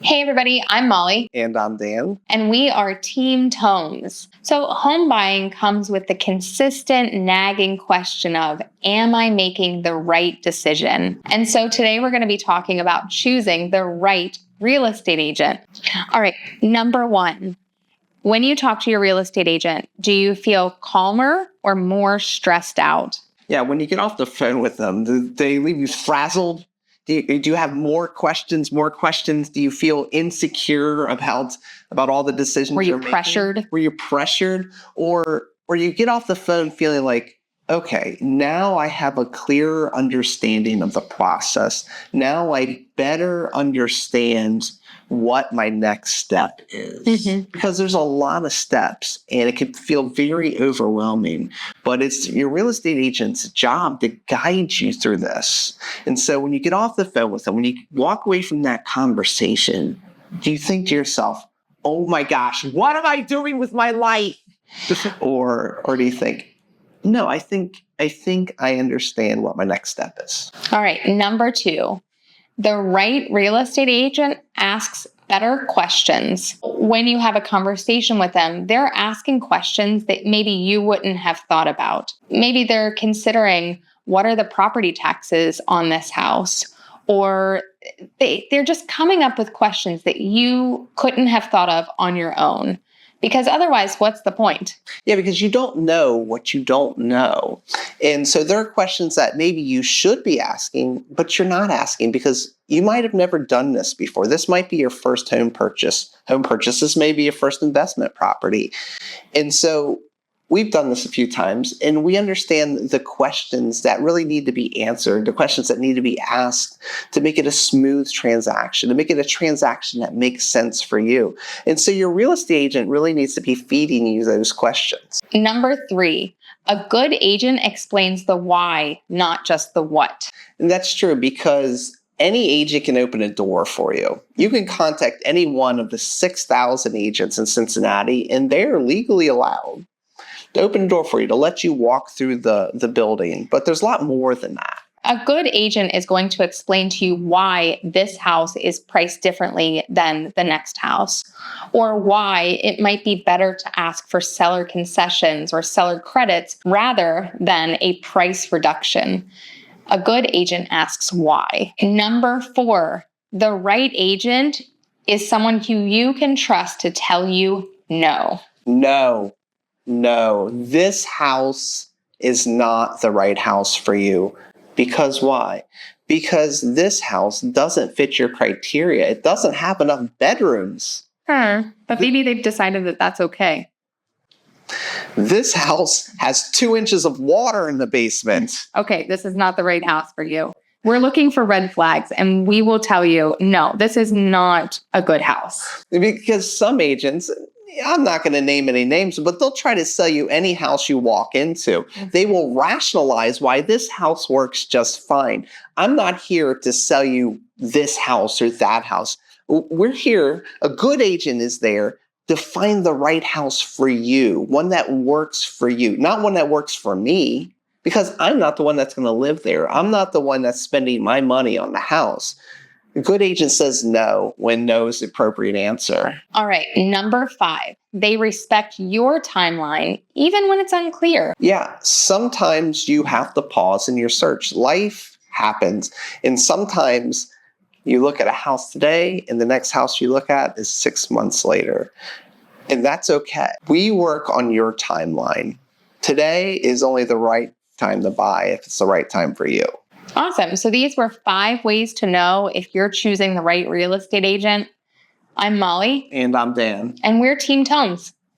Hey everybody, I'm Molly. And I'm Dan. And we are Team Tones. So home buying comes with the consistent nagging question of, am I making the right decision? And so today we're going to be talking about choosing the right real estate agent. All right, number one, when you talk to your real estate agent, do you feel calmer or more stressed out? Yeah, when you get off the phone with them, do they leave you frazzled? Do you have more questions? Do you feel insecure about all the decisions Were you you're making? pressured? Were you pressured? Or you get off the phone feeling like, okay, now I have a clearer understanding of the process. Now I better understand what my next step is. Because there's a lot of steps and it can feel very overwhelming, but it's your real estate agent's job to guide you through this. And so when you get off the phone with them, when you walk away from that conversation, do you think to yourself, oh my gosh, what am I doing with my life? or do you think, no, I think I understand what my next step is. All right, number two. The right real estate agent asks better questions. When you have a conversation with them, they're asking questions that maybe you wouldn't have thought about. Maybe they're considering, what are the property taxes on this house? Or they're just coming up with questions that you couldn't have thought of on your own. Because otherwise, what's the point? Yeah, because you don't know what you don't know. And so there are questions that maybe you should be asking, but you're not asking because you might have never done this before. This might be your first home purchase. Home purchases may be your first investment property. And so we've done this a few times, and we understand the questions that really need to be answered, the questions that need to be asked to make it a smooth transaction, to make it a transaction that makes sense for you. And so your real estate agent really needs to be feeding you those questions. Number three, a good agent explains the why, not just the what. And that's true because any agent can open a door for you. You can contact any one of the 6,000 agents in Cincinnati, and they're legally allowed to open a door for you, to let you walk through the building. But there's a lot more than that. A good agent is going to explain to you why this house is priced differently than the next house, or why it might be better to ask for seller concessions or seller credits rather than a price reduction. A good agent asks why. Number four, the right agent is someone who you can trust to tell you no. No, this house is not the right house for you. Because why? Because this house doesn't fit your criteria. It doesn't have enough bedrooms. But maybe they've decided that that's okay. This house has 2 inches of water in the basement. Okay, this is not the right house for you. We're looking for red flags, and we will tell you, no, this is not a good house. Because some agents, I'm not going to name any names, but they'll try to sell you any house you walk into. They will rationalize why this house works just fine. I'm not here to sell you this house or that house. We're here, a good agent is there to find the right house for you, one that works for you, not one that works for me, because I'm not the one that's going to live there. I'm not the one that's spending my money on the house. A good agent says no when no is the appropriate answer. All right, number five, they respect your timeline, even when it's unclear. Yeah, sometimes you have to pause in your search. Life happens, and sometimes you look at a house today, and the next house you look at is 6 months later. And that's okay. We work on your timeline. Today is only the right time to buy if it's the right time for you. Awesome. So these were 5 ways to know if you're choosing the right real estate agent. I'm Molly. And I'm Dan. And we're Team Tones.